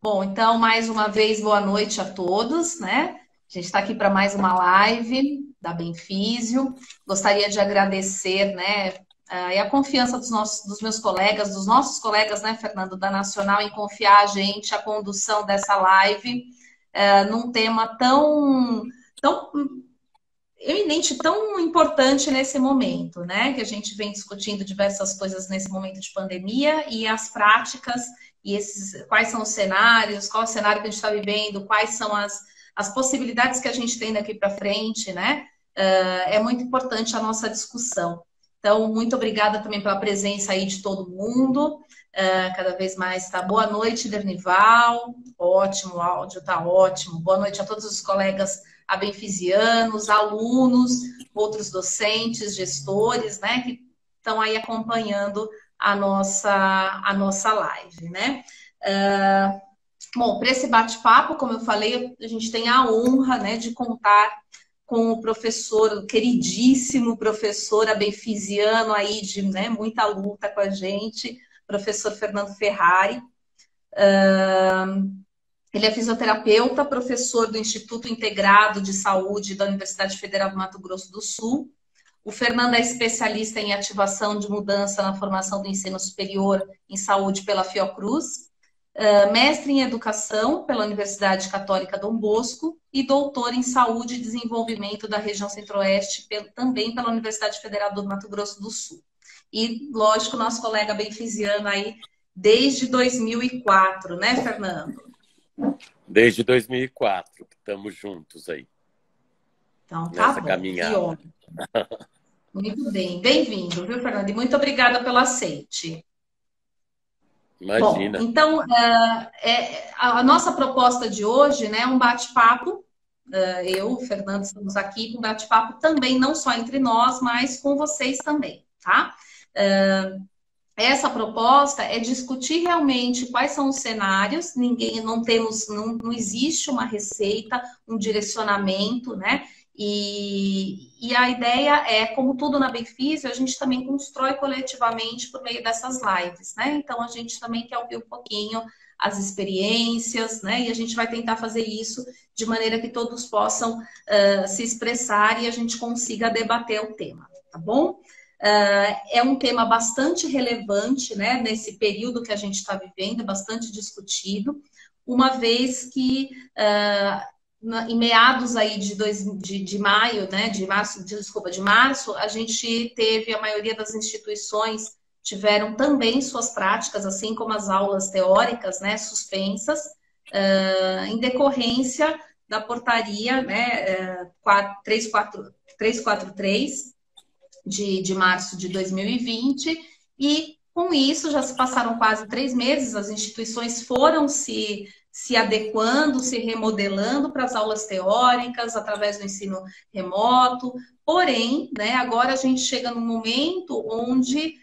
Bom, então, mais uma vez, boa noite a todos, né? A gente está aqui para mais uma live da Benfísio. Gostaria de agradecer, né, e a confiança dos meus colegas, dos nossos colegas, né, Fernando, da Nacional, em confiar a gente a condução dessa live, num tema tão eminente, tão importante nesse momento, né? Que a gente vem discutindo diversas coisas nesse momento de pandemia e as práticas e quais são os cenários, qual é o cenário que a gente está vivendo, quais são as possibilidades que a gente tem daqui para frente, né? É muito importante a nossa discussão. Então, muito obrigada também pela presença aí de todo mundo. Cada vez mais, tá? Boa noite, Dernival. Ótimo, o áudio tá ótimo. Boa noite a todos os colegas abenfisianos, alunos, outros docentes, gestores, né, que estão aí acompanhando a nossa live, né? Bom, para esse bate-papo, como eu falei, a gente tem a honra, né, de contar com o professor, o queridíssimo professor abenfisiano aí de, né, muita luta com a gente, professor Fernando Ferrari. Ele é fisioterapeuta, professor do Instituto Integrado de Saúde da Universidade Federal do Mato Grosso do Sul. O Fernando é especialista em ativação de mudança na formação do ensino superior em saúde pela Fiocruz, mestre em educação pela Universidade Católica Dom Bosco e doutor em saúde e desenvolvimento da região centro-oeste também pela Universidade Federal do Mato Grosso do Sul. E, lógico, nosso colega benfisiano aí desde 2004, né, Fernando? Desde 2004, que estamos juntos aí. Então, tá Nessa bom, que caminhada. honra. Muito bem, bem-vindo, viu, Fernando? E muito obrigada pelo aceite. Bom, Imagina. então, a nossa proposta de hoje, né, é um bate-papo. Eu, o Fernando, estamos aqui com um bate-papo também, não só entre nós, mas com vocês também, tá? Essa proposta é discutir realmente quais são os cenários, não existe uma receita, um direcionamento, né? E a ideia é, como tudo na Benfísio, a gente também constrói coletivamente por meio dessas lives, né? Então a gente também quer ouvir um pouquinho as experiências, né? E a gente vai tentar fazer isso de maneira que todos possam se expressar e a gente consiga debater o tema, tá bom? É um tema bastante relevante, né, nesse período que a gente está vivendo, bastante discutido, uma vez que em meados aí de maio, né, de março, a gente teve a maioria das instituições tiveram também suas práticas, assim como as aulas teóricas, né, suspensas, em decorrência da portaria, né, 343 de março de 2020, e com isso já se passaram quase 3 meses, as instituições foram se adequando, se remodelando para as aulas teóricas, através do ensino remoto, porém, né, agora a gente chega num momento onde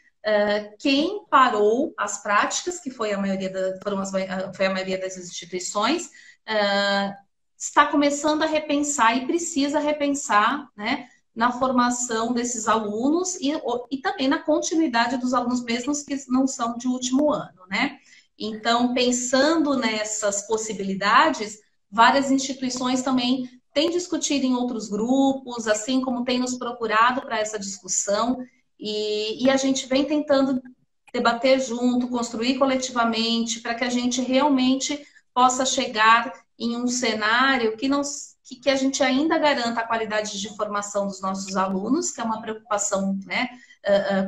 quem parou as práticas, que foi a maioria, foi a maioria das instituições, está começando a repensar e precisa repensar, né, na formação desses alunos e também na continuidade dos alunos mesmos que não são de último ano, né? Então, pensando nessas possibilidades, várias instituições também têm discutido em outros grupos, assim como têm nos procurado para essa discussão, e a gente vem tentando debater junto, construir coletivamente, para que a gente realmente possa chegar em um cenário que a gente ainda garanta a qualidade de formação dos nossos alunos, que é uma preocupação, né,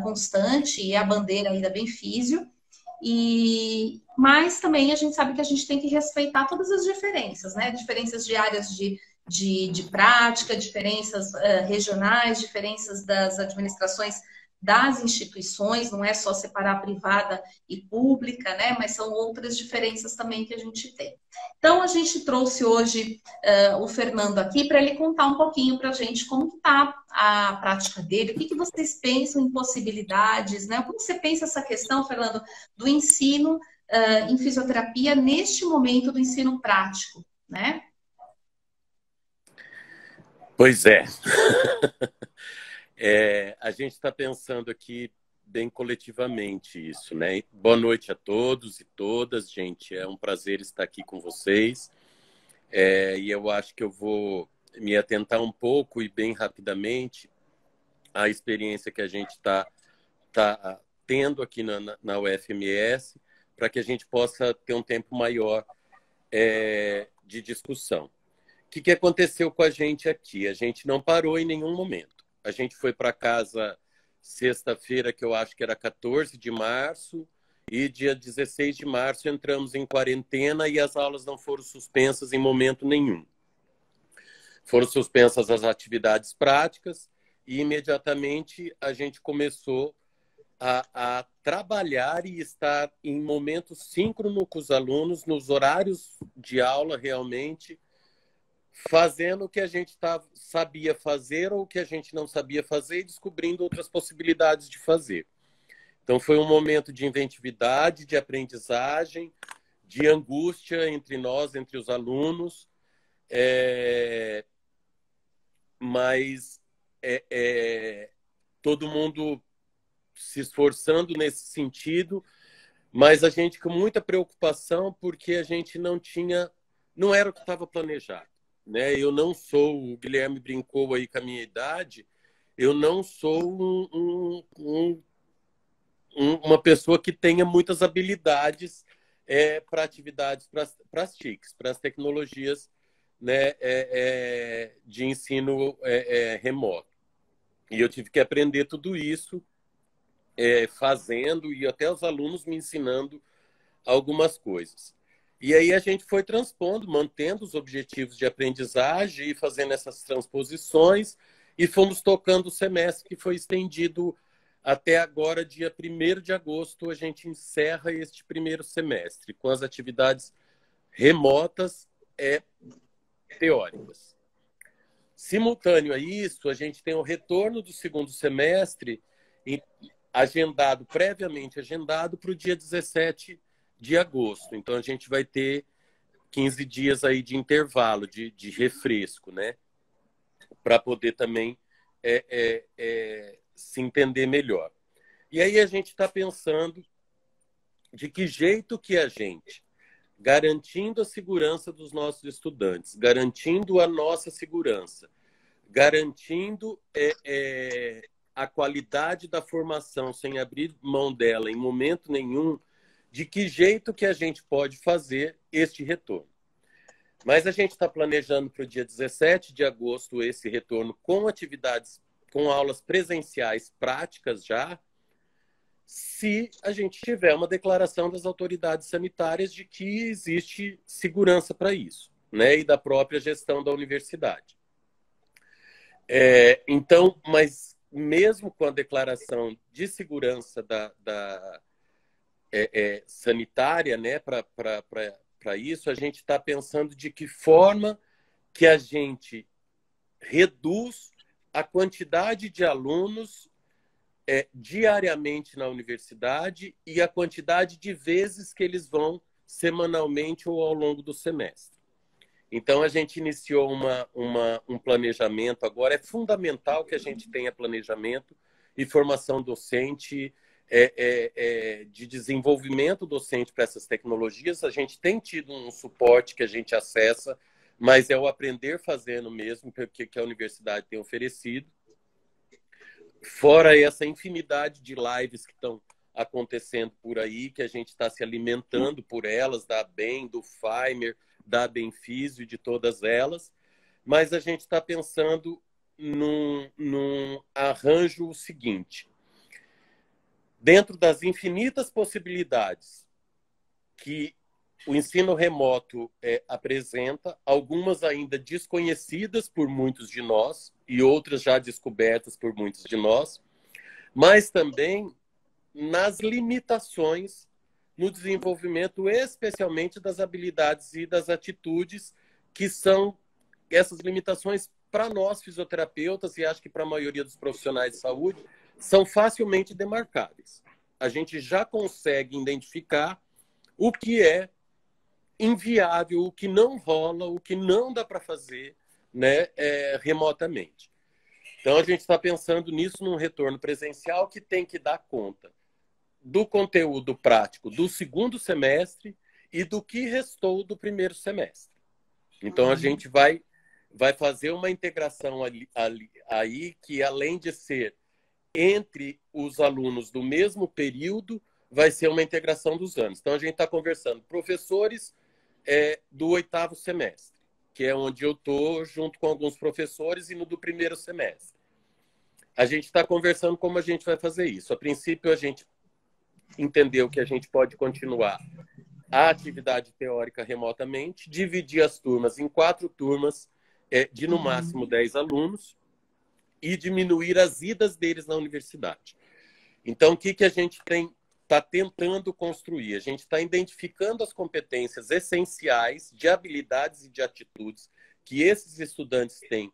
constante, e é a bandeira aí da Benfísio, mas também a gente sabe que a gente tem que respeitar todas as diferenças, né, diferenças de áreas de prática, diferenças regionais, diferenças das administrações das instituições, não é só separar a privada e pública, né? Mas são outras diferenças também que a gente tem. Então, a gente trouxe hoje o Fernando aqui para ele contar um pouquinho para a gente como está a prática dele, o que vocês pensam em possibilidades, né? Como você pensa essa questão, Fernando, do ensino em fisioterapia neste momento do ensino prático, né? Pois é. A gente está pensando aqui bem coletivamente isso, né? Boa noite a todos e todas, gente. É um prazer estar aqui com vocês. E eu acho que eu vou me atentar um pouco e bem rapidamente à experiência que a gente está tendo aqui na UFMS, para que a gente possa ter um tempo maior de discussão. O que aconteceu com a gente aqui? A gente não parou em nenhum momento. A gente foi para casa sexta-feira, que eu acho que era 14 de março, e dia 16 de março entramos em quarentena e as aulas não foram suspensas em momento nenhum. Foram suspensas as atividades práticas e imediatamente a gente começou a trabalhar e estar em momento síncrono com os alunos, nos horários de aula realmente, fazendo o que a gente sabia fazer ou o que a gente não sabia fazer e descobrindo outras possibilidades de fazer. Então, foi um momento de inventividade, de aprendizagem, de angústia entre nós, entre os alunos, mas todo mundo se esforçando nesse sentido, mas a gente com muita preocupação porque a gente não era o que estava planejado. Né? Eu não sou, o Guilherme brincou aí com a minha idade, eu não sou uma pessoa que tenha muitas habilidades para atividades, para as TICs, para as tecnologias, né, de ensino remoto. E eu tive que aprender tudo isso fazendo, e até os alunos me ensinando algumas coisas. E aí a gente foi transpondo, mantendo os objetivos de aprendizagem e fazendo essas transposições, e fomos tocando o semestre que foi estendido até agora, dia 1º de agosto, a gente encerra este primeiro semestre com as atividades remotas teóricas. Simultâneo a isso, a gente tem o retorno do segundo semestre previamente agendado para o dia 17 de agosto. Então, a gente vai ter 15 dias aí de intervalo, de refresco, né? Para poder também se entender melhor. E aí a gente está pensando de que jeito que a gente, garantindo a segurança dos nossos estudantes, garantindo a nossa segurança, garantindo a qualidade da formação sem abrir mão dela em momento nenhum, de que jeito que a gente pode fazer este retorno. Mas a gente está planejando para o dia 17 de agosto esse retorno com atividades, com aulas presenciais práticas já, se a gente tiver uma declaração das autoridades sanitárias de que existe segurança para isso, né? E da própria gestão da universidade. Então, mas mesmo com a declaração de segurança sanitária, né, para isso, a gente está pensando de que forma que a gente reduz a quantidade de alunos diariamente na universidade e a quantidade de vezes que eles vão semanalmente ou ao longo do semestre. Então, a gente iniciou um planejamento agora. É fundamental que a gente tenha planejamento e formação docente, de desenvolvimento docente para essas tecnologias. A gente tem tido um suporte que a gente acessa, mas é o aprender fazendo mesmo que a universidade tem oferecido. Fora essa infinidade de lives que estão acontecendo por aí, que a gente está se alimentando por elas, da BEM, do Faimer, da Benfísio e de todas elas, mas a gente está pensando num arranjo seguinte. Dentro das infinitas possibilidades que o ensino remoto apresenta, algumas ainda desconhecidas por muitos de nós e outras já descobertas por muitos de nós, mas também nas limitações no desenvolvimento, especialmente das habilidades e das atitudes, que são essas limitações para nós, fisioterapeutas, e acho que para a maioria dos profissionais de saúde, são facilmente demarcáveis. A gente já consegue identificar o que é inviável, o que não rola, o que não dá para fazer, né, remotamente. Então, a gente está pensando nisso num retorno presencial que tem que dar conta do conteúdo prático do segundo semestre e do que restou do primeiro semestre. Então, a gente vai fazer uma integração aí que, além de ser entre os alunos do mesmo período, vai ser uma integração dos anos. Então, a gente está conversando professores do 8º semestre, que é onde eu estou junto com alguns professores, e no do primeiro semestre. A gente está conversando como a gente vai fazer isso. A princípio, a gente entendeu que a gente pode continuar a atividade teórica remotamente, dividir as turmas em 4 turmas de, no máximo, 10 alunos, e diminuir as idas deles na universidade. Então, o que a gente está tentando construir? A gente está identificando as competências essenciais de habilidades e de atitudes que esses estudantes têm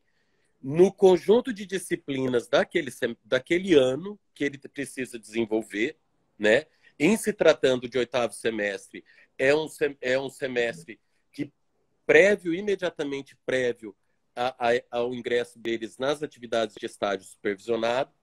no conjunto de disciplinas daquele ano que ele precisa desenvolver, né? Em se tratando de 8º semestre, é um semestre que imediatamente prévio ao ingresso deles nas atividades de estágio supervisionado.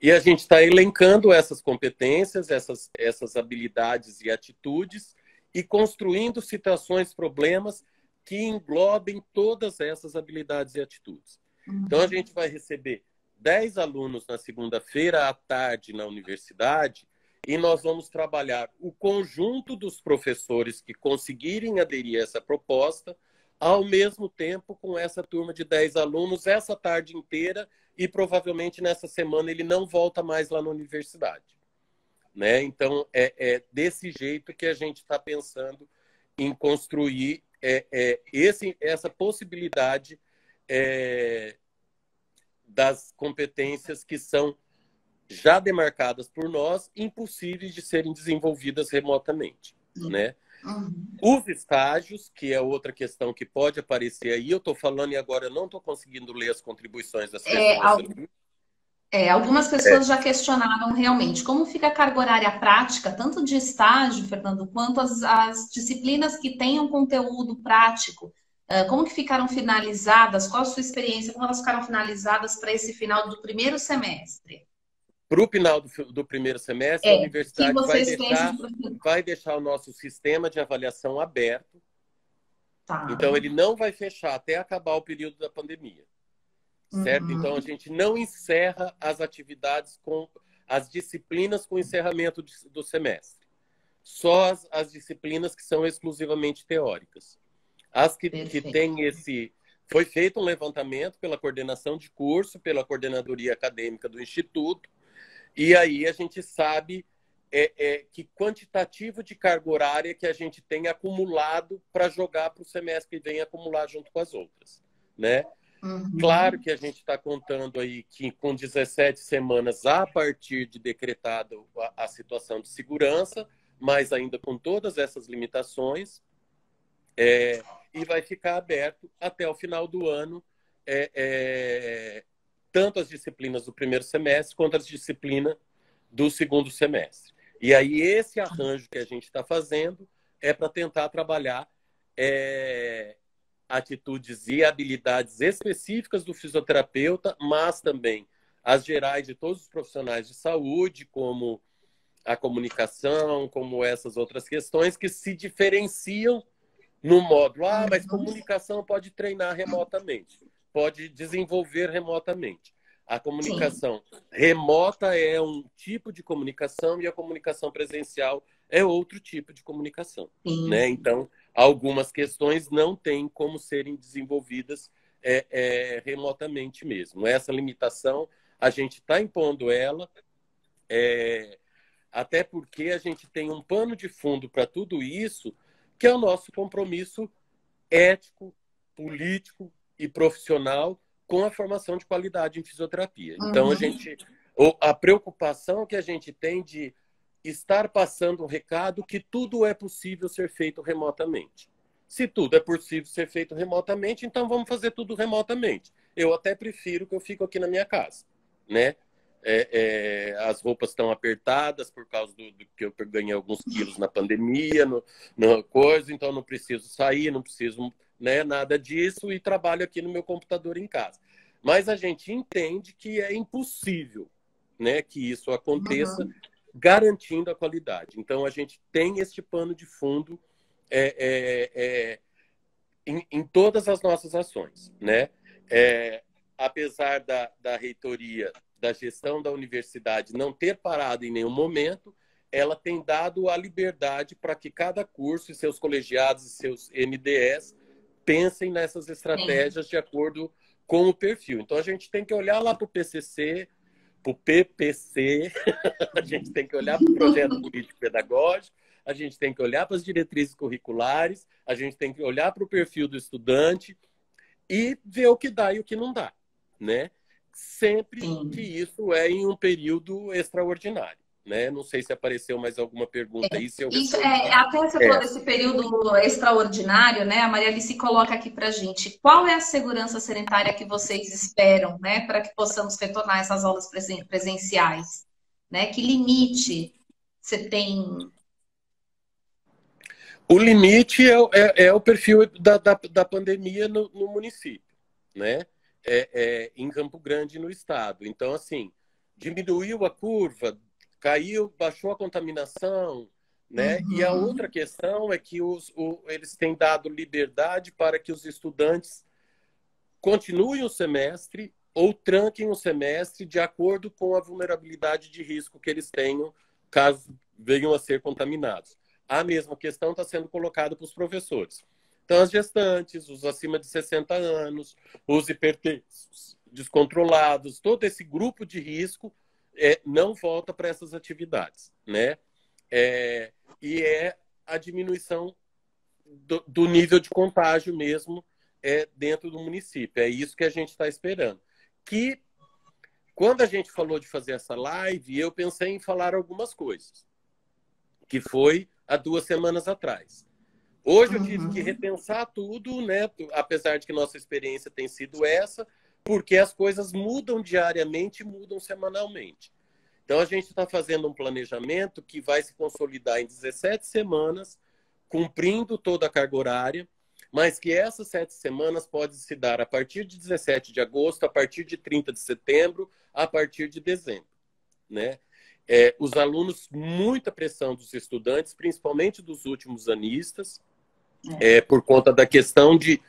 E a gente está elencando essas competências, essas habilidades e atitudes, e construindo situações, problemas que englobem todas essas habilidades e atitudes. Então, a gente vai receber 10 alunos na segunda-feira à tarde na universidade, e nós vamos trabalhar o conjunto dos professores que conseguirem aderir a essa proposta, ao mesmo tempo com essa turma de 10 alunos, essa tarde inteira, e provavelmente nessa semana ele não volta mais lá na universidade. Né? Então, é desse jeito que a gente está pensando em construir essa possibilidade das competências que são já demarcadas por nós, impossíveis de serem desenvolvidas remotamente. Né? Os estágios, que é outra questão que pode aparecer aí, eu estou falando e agora eu não estou conseguindo ler as contribuições das pessoas. Algumas pessoas já questionaram realmente como fica a carga horária prática, tanto de estágio, Fernando, quanto as disciplinas que tenham conteúdo prático. Como que ficaram finalizadas? Qual a sua experiência? Como elas ficaram finalizadas para esse final do primeiro semestre? Para o final do primeiro semestre, a universidade vai deixar o nosso sistema de avaliação aberto. Tá. Então, ele não vai fechar até acabar o período da pandemia. Certo? Então, a gente não encerra as atividades com as disciplinas com encerramento do semestre. Só as disciplinas que são exclusivamente teóricas. As que têm Foi feito um levantamento pela coordenação de curso, pela coordenadoria acadêmica do Instituto, e aí a gente sabe que quantitativo de carga horária que a gente tem acumulado para jogar para o semestre que vem acumular junto com as outras. Né? Claro que a gente está contando aí que com 17 semanas a partir de decretada a situação de segurança, mas ainda com todas essas limitações, e vai ficar aberto até o final do ano, tanto as disciplinas do primeiro semestre quanto as disciplinas do segundo semestre. E aí esse arranjo que a gente está fazendo é para tentar trabalhar atitudes e habilidades específicas do fisioterapeuta, mas também as gerais de todos os profissionais de saúde, como a comunicação, como essas outras questões que se diferenciam no módulo. Mas comunicação pode treinar remotamente, pode desenvolver remotamente. A comunicação remota é um tipo de comunicação e a comunicação presencial é outro tipo de comunicação. Né? Então, algumas questões não têm como serem desenvolvidas remotamente mesmo. Essa limitação, a gente está impondo ela, até porque a gente tem um pano de fundo para tudo isso, que é o nosso compromisso ético, político e profissional com a formação de qualidade em fisioterapia. Então, a preocupação que a gente tem de estar passando um recado que tudo é possível ser feito remotamente. Se tudo é possível ser feito remotamente, então vamos fazer tudo remotamente. Eu até prefiro que eu fique aqui na minha casa, né? As roupas estão apertadas por causa do que eu ganhei alguns quilos na pandemia, coisa, então não preciso sair, não preciso, né, nada disso, e trabalho aqui no meu computador em casa. Mas a gente entende que é impossível, né, que isso aconteça, Uhum. garantindo a qualidade. Então, a gente tem este pano de fundo em todas as nossas ações, né? Apesar da reitoria, da gestão da universidade não ter parado em nenhum momento, ela tem dado a liberdade para que cada curso e seus colegiados e seus MDS pensem nessas Sim. estratégias de acordo com o perfil. Então, a gente tem que olhar lá para o PCC, para o PPC, a gente tem que olhar para o projeto político-pedagógico, a gente tem que olhar para as diretrizes curriculares, a gente tem que olhar para o perfil do estudante e ver o que dá e o que não dá, né? Sempre que Sim. isso é em um período extraordinário, né? Não sei se apareceu mais alguma pergunta aí, se eu Isso respondi é até você falou essa. desse período extraordinário, né? A Maria Alice coloca aqui para gente qual é a segurança sanitária que vocês esperam, né, para que possamos retornar essas aulas presenciais, né? Que limite você tem? O limite é o perfil da pandemia no município, né? Em Campo Grande, no estado. Então, assim, diminuiu a curva, caiu, baixou a contaminação, né? E a outra Uhum. questão é que eles têm dado liberdade para que os estudantes continuem o semestre ou tranquem o semestre de acordo com a vulnerabilidade de risco que eles tenham caso venham a ser contaminados. A mesma questão está sendo colocada para os professores. Então, as gestantes, os acima de 60 anos, os hipertensos, descontrolados, todo esse grupo de risco não volta para essas atividades, né? E é a diminuição do nível de contágio mesmo dentro do município. É isso que a gente está esperando. Que, quando a gente falou de fazer essa live, eu pensei em falar algumas coisas, que foi há 2 semanas atrás. Hoje eu tive que Uhum. repensar tudo, né? Apesar de que nossa experiência tem sido essa, porque as coisas mudam diariamente, mudam semanalmente. Então a gente está fazendo um planejamento que vai se consolidar em 17 semanas, cumprindo toda a carga horária, mas que essas 7 semanas podem se dar a partir de 17 de agosto, a partir de 30 de setembro, a partir de dezembro, né? Os alunos, muita pressão dos estudantes, principalmente dos últimos anistas, É. por conta da questão de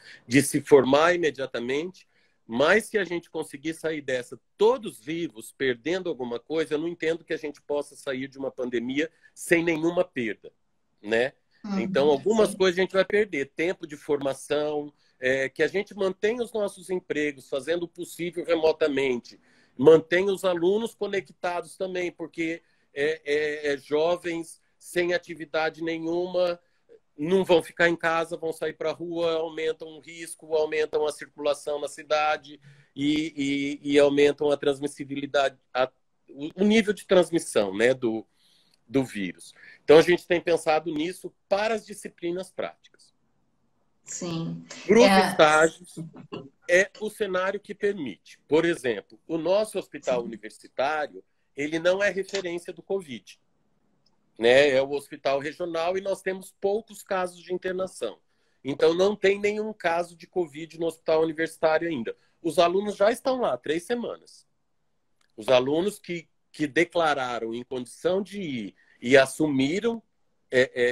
se formar imediatamente, mas se a gente conseguir sair dessa todos vivos, perdendo alguma coisa, eu não entendo que a gente possa sair de uma pandemia sem nenhuma perda, né? Então, algumas Sim. coisas a gente vai perder. Tempo de formação, que a gente mantenha os nossos empregos, fazendo o possível remotamente, mantenha os alunos conectados também, porque jovens sem atividade nenhuma não vão ficar em casa, vão sair para a rua, aumentam o risco, aumentam a circulação na cidade e aumentam a transmissibilidade, o nível de transmissão, né, do vírus. Então, a gente tem pensado nisso para as disciplinas práticas. Sim. Para os É, estágios, é o cenário que permite. Por exemplo, o nosso hospital sim. universitário, ele não é referência do Covid, né? É o hospital regional e nós temos poucos casos de internação. Então, não tem nenhum caso de Covid no hospital universitário ainda. Os alunos já estão lá 3 semanas. Os alunos que declararam em condição de ir e assumiram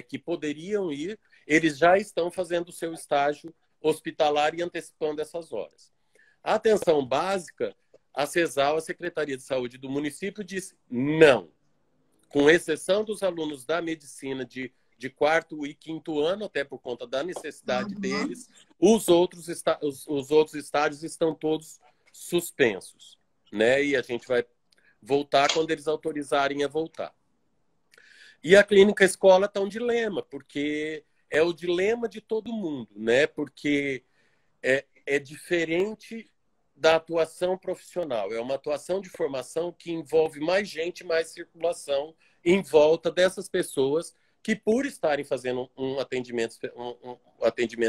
que poderiam ir, eles já estão fazendo o seu estágio hospitalar e antecipando essas horas. A atenção básica, a CESAL, a Secretaria de Saúde do município, diz não, com exceção dos alunos da medicina de quarto e quinto ano, até por conta da necessidade Uhum. deles, os outros estágios estão todos suspensos, né? E a gente vai voltar quando eles autorizarem a voltar. E a clínica escola está um dilema, porque é o dilema de todo mundo, né? Porque é diferente da atuação profissional. É uma atuação de formação que envolve mais gente, mais circulação em volta dessas pessoas que, por estarem fazendo um atendimento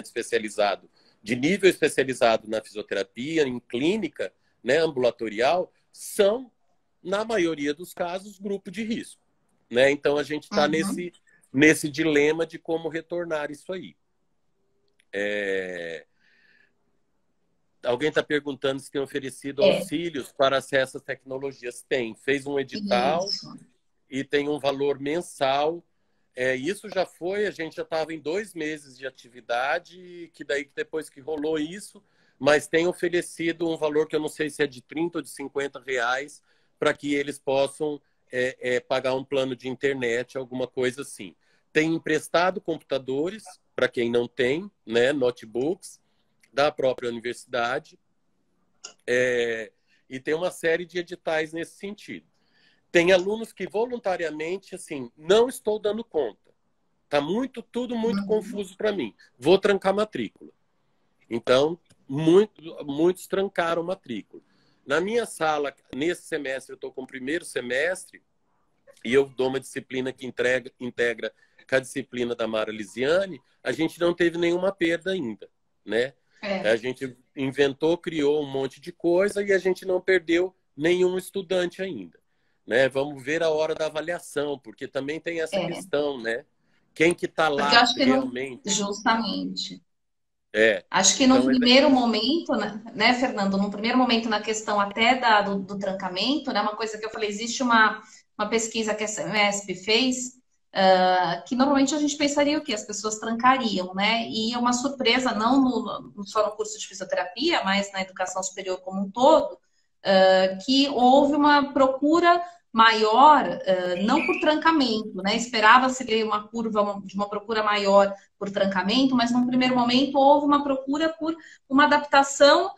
especializado, de nível especializado na fisioterapia, em clínica, né, ambulatorial, são, na maioria dos casos, grupo de risco, né? Então, a gente está Uhum. nesse dilema de como retornar isso aí. É... Alguém está perguntando se tem oferecido É, auxílios para acesso às tecnologias. Tem. Fez um edital isso. e tem um valor mensal. Isso já foi, a gente já estava em 2 meses de atividade, que daí depois que rolou isso, mas tem oferecido um valor que eu não sei se é de 30 ou de R$ 50, para que eles possam pagar um plano de internet, alguma coisa assim. Tem emprestado computadores, para quem não tem, né, notebooks, da própria universidade, e tem uma série de editais nesse sentido. Tem alunos que voluntariamente, assim, não estou dando conta. Está tudo muito confuso para mim. Vou trancar matrícula. Então, muitos trancaram matrícula. Na minha sala, nesse semestre, eu estou com o primeiro semestre e eu dou uma disciplina que integra com a disciplina da Mara Lisiane, a gente não teve nenhuma perda ainda, né? A gente inventou, criou um monte de coisa e a gente não perdeu nenhum estudante ainda. Né? Vamos ver a hora da avaliação, porque também tem essa questão, né? Quem que está Porque eu lá acho que não, realmente? justamente. É. Acho que no Então, primeiro momento, né, Fernando, no primeiro momento na questão até do trancamento, né, uma coisa que eu falei, existe uma pesquisa que a MESP fez, que normalmente a gente pensaria o quê? As pessoas trancariam, né? E é uma surpresa, não só no curso de fisioterapia, mas na educação superior como um todo, que houve uma procura maior, não por trancamento, né? Esperava-se ver uma curva de uma procura maior por trancamento, mas num primeiro momento houve uma procura por uma adaptação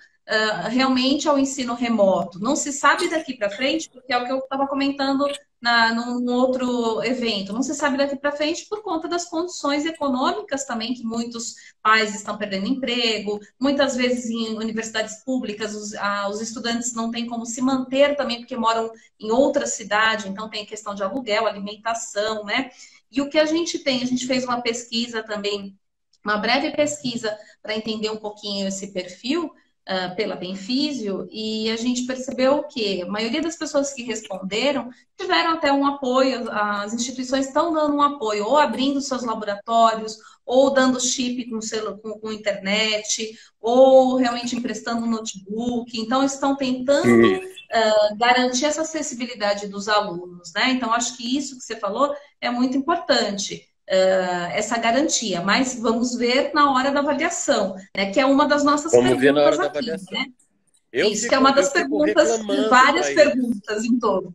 realmente ao ensino remoto. Não se sabe daqui para frente, porque é o que eu estava comentando num outro evento, não se sabe daqui para frente por conta das condições econômicas também, que muitos pais estão perdendo emprego, muitas vezes em universidades públicas os estudantes não têm como se manter também, porque moram em outra cidade, então tem questão de aluguel, alimentação, né? E o que a gente tem, a gente fez uma pesquisa também, uma breve pesquisa para entender um pouquinho esse perfil pela Benfísio, e a gente percebeu que a maioria das pessoas que responderam tiveram até um apoio, as instituições estão dando um apoio, ou abrindo seus laboratórios, ou dando chip com internet, ou realmente emprestando notebook, então estão tentando garantir essa acessibilidade dos alunos, né? Então, acho que isso que você falou é muito importante, essa garantia. Mas vamos ver na hora da avaliação, né? Que é uma das nossas Vamos ver na hora perguntas da aqui, avaliação. né? Eu Isso que é uma fico, eu das fico perguntas, reclamando várias para eles. perguntas em torno.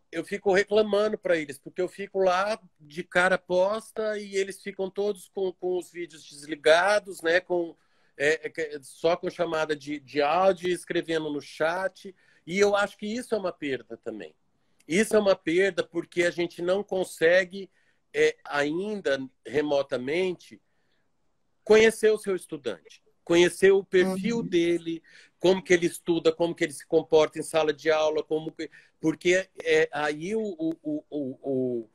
Eu fico reclamando para eles, porque eu fico lá de cara posta e eles ficam todos com os vídeos desligados, né? Só com chamada de áudio, escrevendo no chat. E eu acho que isso é uma perda também. Isso é uma perda porque a gente não consegue ainda remotamente conhecer o seu estudante, conhecer o perfil dele, como que ele estuda, como que ele se comporta em sala de aula, porque aí o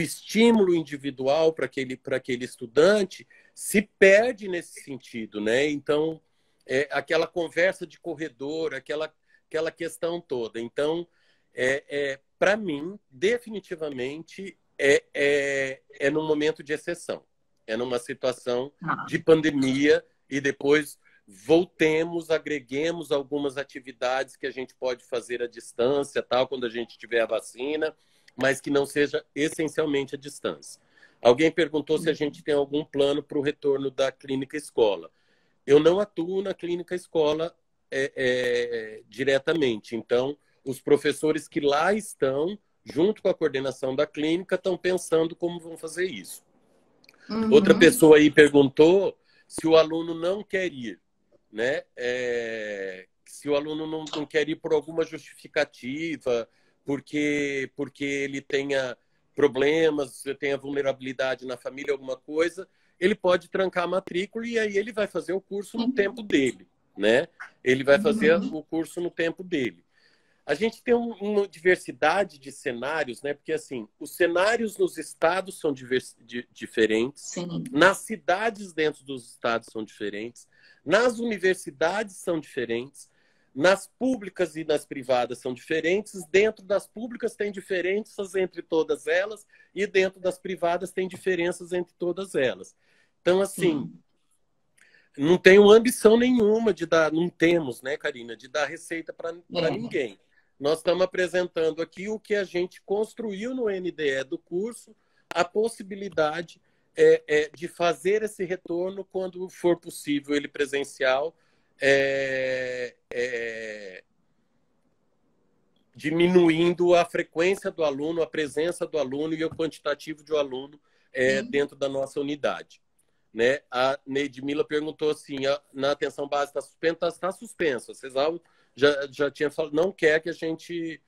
estímulo individual para aquele estudante se perde nesse sentido, né? Então, aquela conversa de corredor, aquela questão toda. Então, para mim, definitivamente, num momento de exceção. É numa situação de pandemia e depois voltemos, agreguemos algumas atividades que a gente pode fazer à distância, tal, quando a gente tiver a vacina, mas que não seja essencialmente à distância. Alguém perguntou se a gente tem algum plano para o retorno da clínica escola. Eu não atuo na clínica escola diretamente, então os professores que lá estão, junto com a coordenação da clínica, estão pensando como vão fazer isso. Outra pessoa aí perguntou se o aluno não quer ir, né? Se o aluno não quer ir por alguma justificativa, porque ele tenha problemas, tenha vulnerabilidade na família, alguma coisa, ele pode trancar a matrícula e aí ele vai fazer o curso no tempo dele, né? Ele vai fazer o curso no tempo dele. A gente tem uma diversidade de cenários, né? Porque assim, os cenários nos estados são diferentes, Sim. nas cidades dentro dos estados são diferentes, nas universidades são diferentes, nas públicas e nas privadas são diferentes, dentro das públicas tem diferenças entre todas elas e dentro das privadas tem diferenças entre todas elas. Então, assim, não tenho ambição nenhuma de dar, não temos, né, Karina, de dar receita para ninguém. Nós estamos apresentando aqui o que a gente construiu no NDE do curso, a possibilidade de fazer esse retorno quando for possível ele presencial, diminuindo a frequência do aluno, a presença do aluno e o quantitativo de um aluno dentro da nossa unidade. Né? A Neidmila perguntou assim, na atenção básica está suspensa? Está suspensa. Cesário já tinha falado, não quer que a gente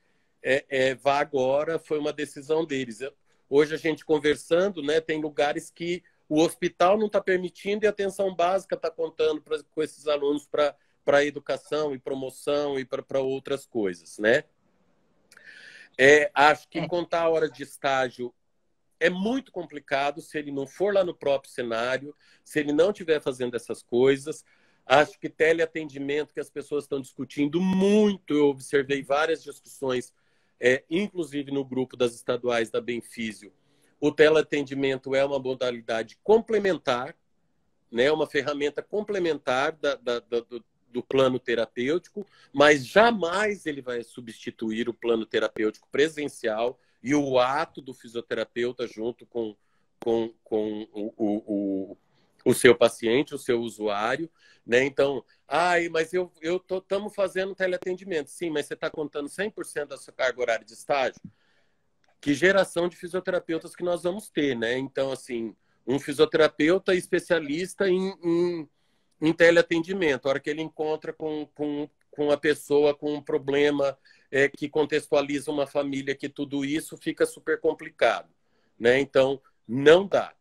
vá agora, foi uma decisão deles. Hoje a gente conversando, né, tem lugares que o hospital não está permitindo e a atenção básica está contando com esses alunos para educação e promoção e para outras coisas. Né? Acho que contar a hora de estágio é muito complicado se ele não for lá no próprio cenário, se ele não estiver fazendo essas coisas. Acho que teleatendimento, que as pessoas estão discutindo muito, eu observei várias discussões, inclusive no grupo das estaduais da Benfísio. O teleatendimento é uma modalidade complementar, né, uma ferramenta complementar do plano terapêutico, mas jamais ele vai substituir o plano terapêutico presencial e o ato do fisioterapeuta junto com o seu paciente, o seu usuário. Né? Então, mas estamos fazendo teleatendimento. Sim, mas você está contando 100% da sua carga horária de estágio? Que geração de fisioterapeutas que nós vamos ter, né? Então, assim, um fisioterapeuta especialista em teleatendimento, a hora que ele encontra com a pessoa com um problema que contextualiza uma família, que tudo isso fica super complicado. Né? Então, não dá.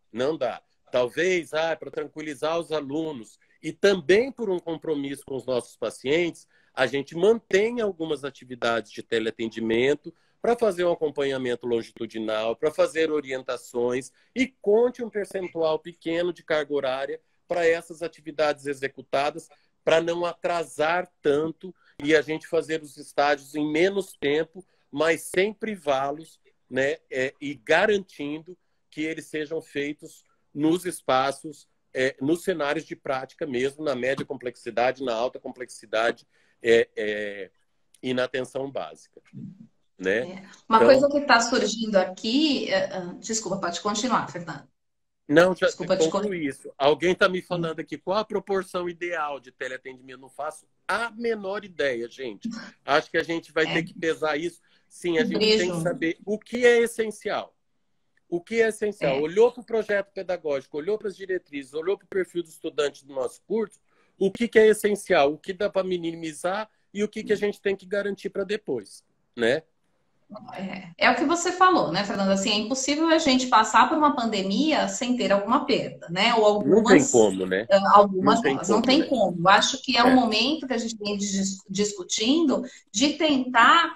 Talvez, para tranquilizar os alunos e também por um compromisso com os nossos pacientes, a gente mantenha algumas atividades de teleatendimento para fazer um acompanhamento longitudinal, para fazer orientações e conte um percentual pequeno de carga horária para essas atividades executadas, para não atrasar tanto e a gente fazer os estágios em menos tempo, mas sem privá-los, né? E garantindo que eles sejam feitos nos espaços, nos cenários de prática mesmo, na média complexidade, na alta complexidade e na atenção básica. Né? Uma coisa que está surgindo aqui... Desculpa, pode continuar, Fernanda. Não, já concluí isso. Alguém está me falando aqui qual a proporção ideal de teleatendimento. Não faço a menor ideia, gente. Acho que a gente vai ter que pesar isso. Sim, a gente tem que saber o que é essencial. O que é essencial? Olhou para o projeto pedagógico, olhou para as diretrizes, olhou para o perfil do estudante do nosso curso, o que é essencial, o que dá para minimizar e o que a gente tem que garantir para depois, né? É o que você falou, né, Fernanda? Assim, é impossível a gente passar por uma pandemia sem ter alguma perda, né? Ou algumas, não tem como, né? Algumas delas. Não tem como. Eu acho que é um momento que a gente vem discutindo de tentar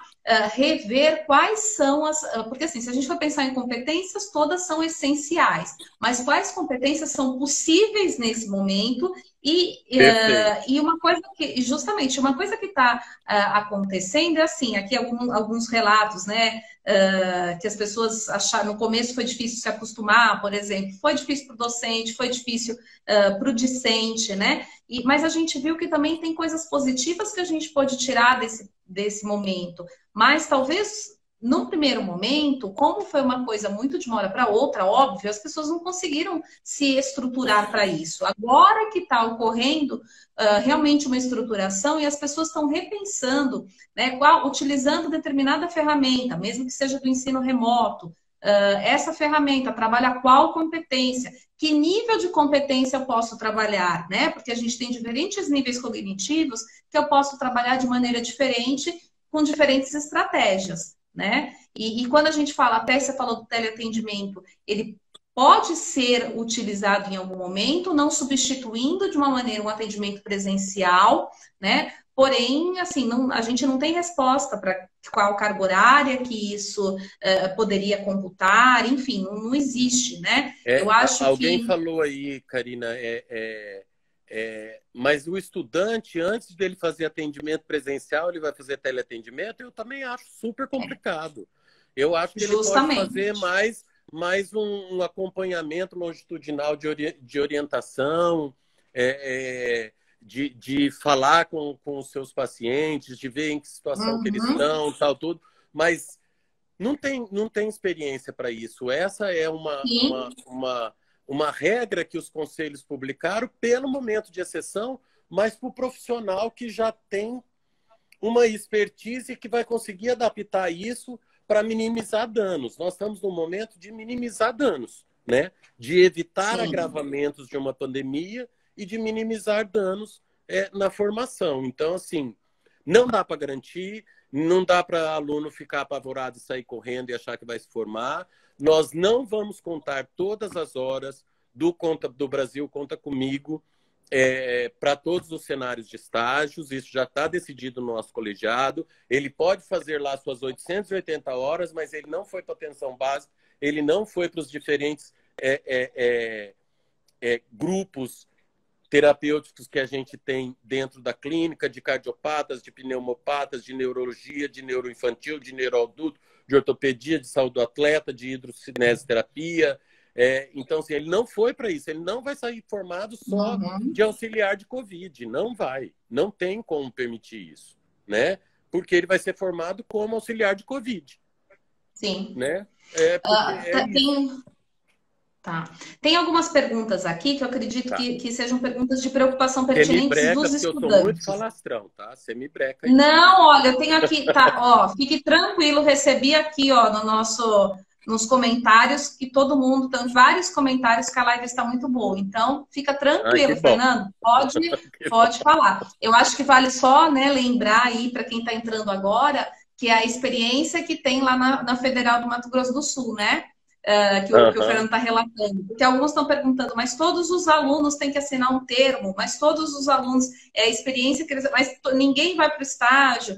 rever quais são as... Porque, assim, se a gente for pensar em competências, todas são essenciais. Mas quais competências são possíveis nesse momento? E uma coisa que, justamente, uma coisa que está acontecendo é assim, aqui alguns relatos, né? Que as pessoas acharam, no começo foi difícil se acostumar, por exemplo, foi difícil para o docente, foi difícil para o discente, né? Mas a gente viu que também tem coisas positivas que a gente pode tirar desse momento. Mas talvez, no primeiro momento, como foi uma coisa muito de uma hora para outra, óbvio, as pessoas não conseguiram se estruturar para isso. Agora que está ocorrendo realmente uma estruturação e as pessoas estão repensando, né, utilizando determinada ferramenta, mesmo que seja do ensino remoto, essa ferramenta trabalha qual competência, que nível de competência eu posso trabalhar, né? Porque a gente tem diferentes níveis cognitivos que eu posso trabalhar de maneira diferente, com diferentes estratégias, né? E quando a gente fala, até você falou do teleatendimento, ele pode ser utilizado em algum momento, não substituindo de uma maneira um atendimento presencial, né? Porém, assim, a gente não tem resposta para qual carga horária que isso poderia computar, enfim, não existe, né? Eu acho alguém falou aí, Karina, mas o estudante, antes dele fazer atendimento presencial, ele vai fazer teleatendimento? Eu também acho super complicado. Eu acho que Justamente. Ele pode fazer mais um acompanhamento longitudinal de orientação, de falar com os seus pacientes, de ver em que situação que eles estão, tal, tudo, mas não tem experiência para isso. Essa é uma regra que os conselhos publicaram pelo momento de exceção, mas para o profissional que já tem uma expertise que vai conseguir adaptar isso para minimizar danos. Nós estamos num momento de minimizar danos, né? De evitar agravamentos de uma pandemia e de minimizar danos na formação. Então, assim, não dá para garantir, não dá para aluno ficar apavorado e sair correndo e achar que vai se formar. Nós não vamos contar todas as horas do Brasil Conta Comigo para todos os cenários de estágios. Isso já está decidido no nosso colegiado. Ele pode fazer lá suas 880 horas, mas ele não foi para atenção básica, ele não foi para os diferentes grupos terapêuticos que a gente tem dentro da clínica, de cardiopatas, de pneumopatas, de neurologia, de neuroinfantil, de neuroadulto, de ortopedia, de saúde do atleta, de hidrocinesioterapia. Então, assim, ele não foi para isso. Ele não vai sair formado só de auxiliar de Covid. Não vai. Não tem como permitir isso, né? Porque ele vai ser formado como auxiliar de Covid. Sim. Né? Tem algumas perguntas aqui que eu acredito que sejam perguntas de preocupação pertinentes dos estudantes. Eu sou muito falastrão, tá? Você me breca aí. Não, olha, eu tenho aqui, tá, ó, fique tranquilo, recebi aqui, ó, nos comentários, que todo mundo, tem vários comentários que a live está muito boa. Então, fica tranquilo, Fernando, pode falar. Eu acho que vale só, né, lembrar aí para quem está entrando agora, que é a experiência que tem lá na Federal do Mato Grosso do Sul, né? Que o Fernando está relatando. Porque alguns estão perguntando, mas todos os alunos têm que assinar um termo, mas todos os alunos, a experiência que eles... Mas ninguém vai para o estágio.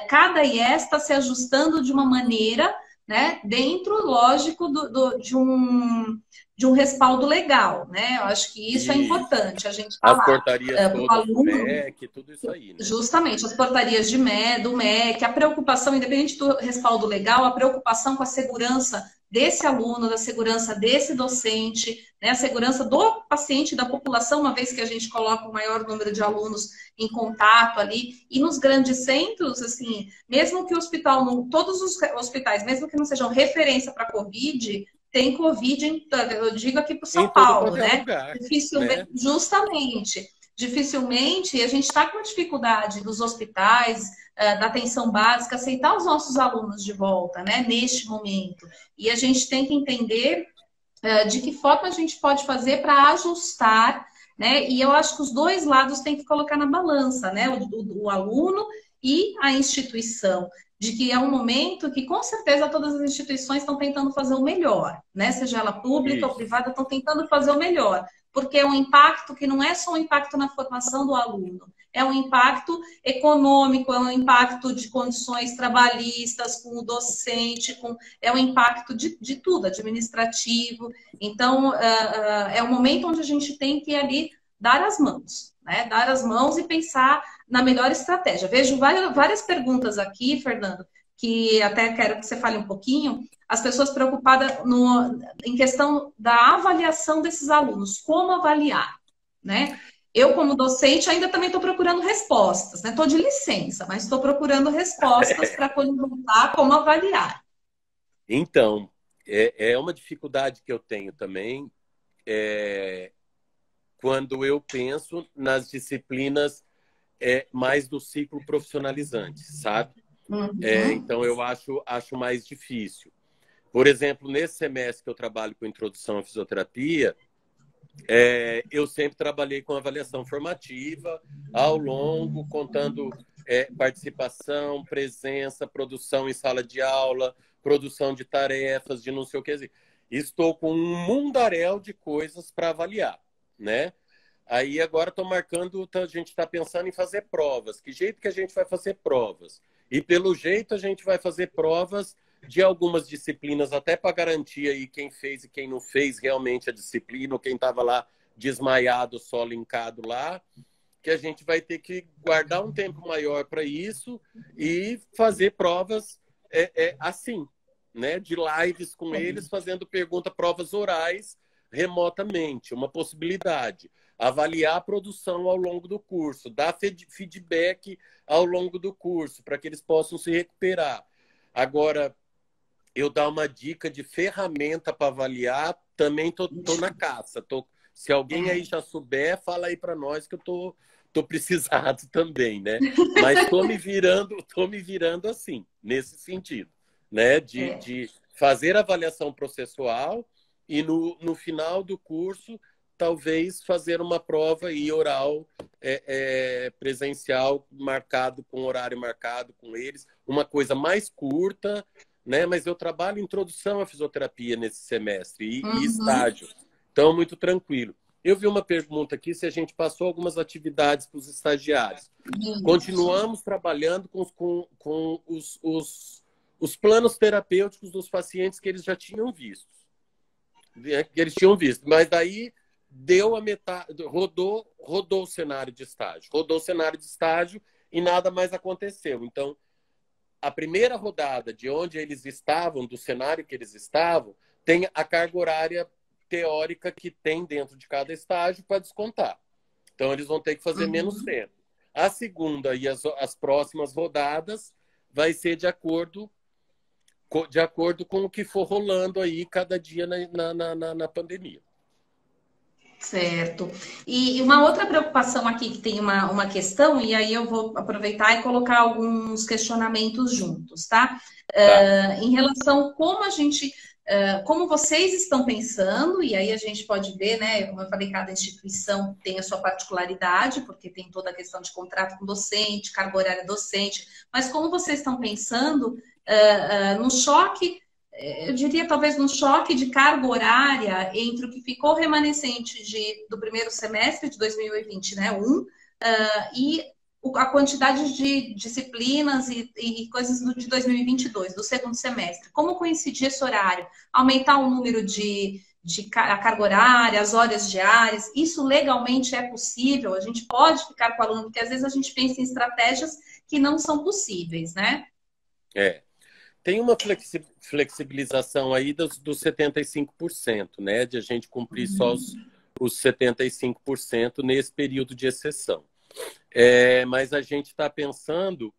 Cada IES está se ajustando de uma maneira, né, dentro, lógico, de um respaldo legal, né? Eu acho que isso é importante a gente falar. As portarias todas do MEC, tudo isso aí, né? Justamente, as portarias do MEC, a preocupação, independente do respaldo legal, a preocupação com a segurança desse aluno, da segurança desse docente, né, a segurança do paciente, da população, uma vez que a gente coloca o maior número de alunos em contato ali. E nos grandes centros, assim, mesmo que o hospital, todos os hospitais, mesmo que não sejam referência para Covid, tem Covid, eu digo aqui para o São Paulo, né? Lugar, dificilmente, né? Justamente. Dificilmente, a gente está com dificuldade dos hospitais, da atenção básica, aceitar os nossos alunos de volta, né, neste momento. E a gente tem que entender de que forma a gente pode fazer para ajustar, né, e eu acho que os dois lados tem que colocar na balança, né, o aluno e a instituição, de que é um momento que, com certeza, todas as instituições estão tentando fazer o melhor, né, seja ela pública ou privada, estão tentando fazer o melhor. Porque é um impacto que não é só um impacto na formação do aluno, é um impacto econômico, é um impacto de condições trabalhistas com o docente, é um impacto de tudo, administrativo. Então, é um momento onde a gente tem que ali dar as mãos, né? Dar as mãos e pensar na melhor estratégia. Vejo várias perguntas aqui, Fernando, que até quero que você fale um pouquinho. As pessoas preocupadas em questão da avaliação desses alunos, como avaliar, né? Eu, como docente, ainda também estou procurando respostas, né? Estou de licença, mas estou procurando respostas para perguntar como avaliar. Então, é uma dificuldade que eu tenho também quando eu penso nas disciplinas mais do ciclo profissionalizante, sabe? Então, eu acho mais difícil. Por exemplo, nesse semestre que eu trabalho com introdução à fisioterapia, eu sempre trabalhei com avaliação formativa, ao longo, contando participação, presença, produção em sala de aula, produção de tarefas, de não sei o que. Estou com um mundaréu de coisas para avaliar, né? Aí agora estou marcando, a gente está pensando em fazer provas. Que jeito que a gente vai fazer provas? E pelo jeito a gente vai fazer provas de algumas disciplinas, até para garantir aí quem fez e quem não fez realmente a disciplina, ou quem estava lá desmaiado, só linkado lá, que a gente vai ter que guardar um tempo maior para isso e fazer provas assim, né? De lives com eles, fazendo provas orais remotamente, uma possibilidade. avaliar a produção ao longo do curso, dar feedback ao longo do curso, para que eles possam se recuperar. Agora, eu dar uma dica de ferramenta para avaliar, também tô na caça. Se alguém aí já souber, fala aí para nós que eu tô precisado também, né? Mas tô me virando assim, nesse sentido, né? De fazer avaliação processual e no final do curso talvez fazer uma prova aí oral presencial marcado, com horário marcado com eles, uma coisa mais curta, né? Mas eu trabalho introdução à fisioterapia nesse semestre e estágio, então muito tranquilo. Eu vi uma pergunta aqui se a gente passou algumas atividades para os estagiários. Continuamos trabalhando com os planos terapêuticos dos pacientes que eles já tinham visto. Mas daí deu a metade, rodou o cenário de estágio. Rodou o cenário de estágio e nada mais aconteceu. Então, a primeira rodada de onde eles estavam, do cenário que eles estavam, tem a carga horária teórica que tem dentro de cada estágio para descontar. Então, eles vão ter que fazer menos tempo. A segunda e as próximas rodadas vai ser de acordo com o que for rolando aí cada dia na pandemia. Certo. E uma outra preocupação aqui, que tem uma questão, e aí eu vou aproveitar e colocar alguns questionamentos juntos, tá? Em relação como vocês estão pensando, e aí a gente pode ver, né? Como eu falei, cada instituição tem a sua particularidade, porque tem toda a questão de contrato com docente, carga horária docente, mas como vocês estão pensando no choque, eu diria talvez no choque de carga horária entre o que ficou remanescente do primeiro semestre de 2020, né? E a quantidade de disciplinas e coisas de 2022, do segundo semestre. Como coincidir esse horário? Aumentar o número a carga horária, as horas diárias, isso legalmente é possível? A gente pode ficar com o aluno, porque às vezes a gente pensa em estratégias que não são possíveis, né? Tem uma flexibilização aí dos 75%, né? De a gente cumprir só os 75% nesse período de exceção. Mas a gente está pensando...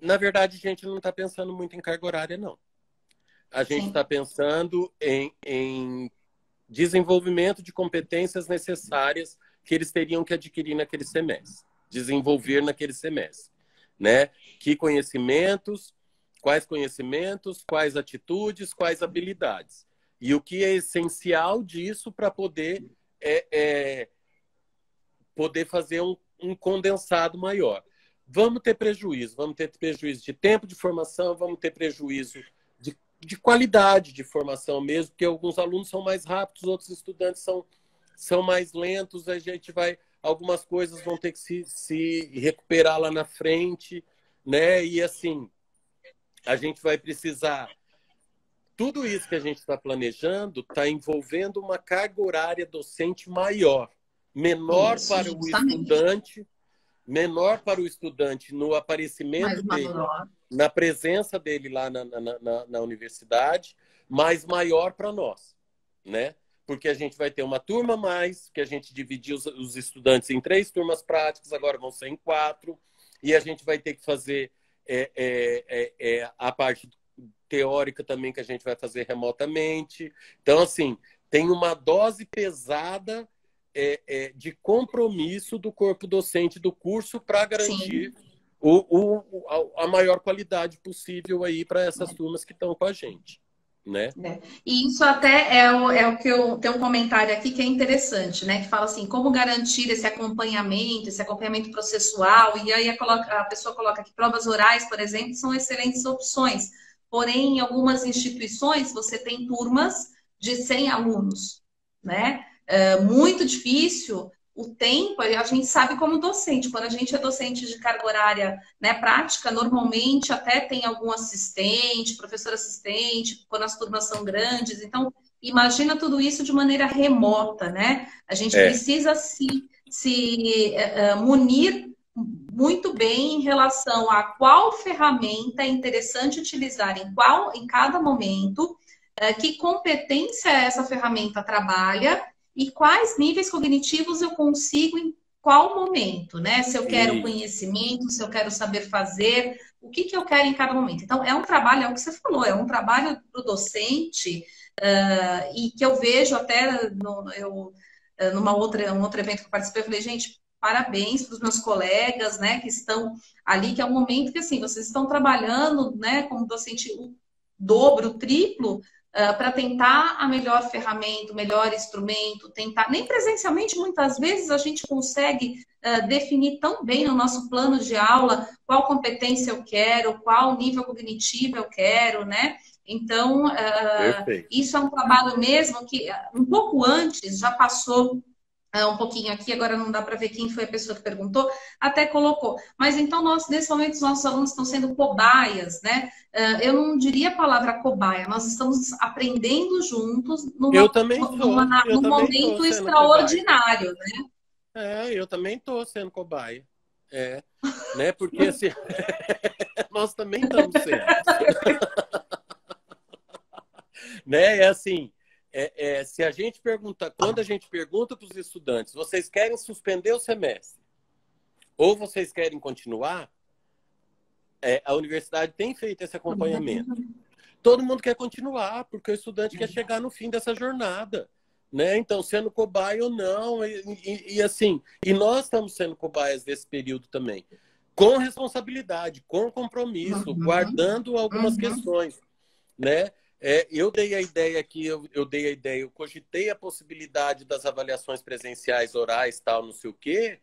Na verdade, a gente não está pensando muito em carga horária, não. A gente está pensando em desenvolvimento de competências necessárias que eles teriam que adquirir naquele semestre. Desenvolver naquele semestre, né? Quais conhecimentos, quais atitudes, quais habilidades. E o que é essencial disso para poder fazer um condensado maior. Vamos ter prejuízo de tempo de formação, vamos ter prejuízo de qualidade de formação mesmo, porque alguns alunos são mais rápidos, outros estudantes são mais lentos, algumas coisas vão ter que se recuperar lá na frente, né? E assim, a gente vai precisar... Tudo isso que a gente está planejando está envolvendo uma carga horária docente maior. Menor para o estudante no aparecimento dele, na presença dele lá na universidade, mas maior para nós, né? Porque a gente vai ter uma turma a mais, que a gente dividiu os estudantes em 3 turmas práticas, agora vão ser em 4, e a gente vai ter que fazer a parte teórica também, que a gente vai fazer remotamente. Então, assim, tem uma dose pesada de compromisso do corpo docente do curso para garantir a maior qualidade possível aí para essas turmas que estão com a gente, né? E isso até é o que eu tenho um comentário aqui que é interessante, né? Que fala assim, como garantir esse acompanhamento processual, e aí a pessoa coloca que provas orais, por exemplo, são excelentes opções. Porém, em algumas instituições, você tem turmas de 100 alunos, né? Muito difícil o tempo, a gente sabe como docente, quando a gente é docente de carga horária, né, prática, normalmente até tem algum assistente, professor assistente, quando as turmas são grandes, então imagina tudo isso de maneira remota, né? A gente precisa se munir muito bem em relação a qual ferramenta é interessante utilizar em cada momento, que competência essa ferramenta trabalha e quais níveis cognitivos eu consigo em qual momento, né? Se eu quero conhecimento, se eu quero saber fazer, o que que eu quero em cada momento. Então, é um trabalho, é o que você falou, é um trabalho para o docente, e que eu vejo até um outro evento que eu participei, eu falei, gente, parabéns para os meus colegas, né, que estão ali, que é um momento que, assim, vocês estão trabalhando, né, como docente, o dobro, o triplo, para tentar a melhor ferramenta, o melhor instrumento, tentar, nem presencialmente, muitas vezes a gente consegue definir tão bem no nosso plano de aula qual competência eu quero, qual nível cognitivo eu quero, né? Então, isso é um trabalho mesmo que um pouco antes já passou um pouquinho aqui, agora não dá para ver quem foi a pessoa que perguntou, até colocou. Mas então, nesse momento, os nossos alunos estão sendo cobaias, né? Eu não diria a palavra cobaia, nós estamos aprendendo juntos Eu também sou, eu num também estou momento sendo cobaia. extraordinário, né? Eu também estou sendo cobaia. Né? Porque assim, nós também estamos sendo. Né? É assim, se a gente pergunta, quando a gente pergunta para os estudantes, vocês querem suspender o semestre ou vocês querem continuar, a universidade tem feito esse acompanhamento. Todo mundo quer continuar, porque o estudante quer chegar no fim dessa jornada, né? Então, sendo cobaia ou não, assim, e nós estamos sendo cobaias desse período também, com responsabilidade, com compromisso, guardando algumas questões, né? Eu dei a ideia aqui, eu cogitei a possibilidade das avaliações presenciais, orais, tal, não sei o quê,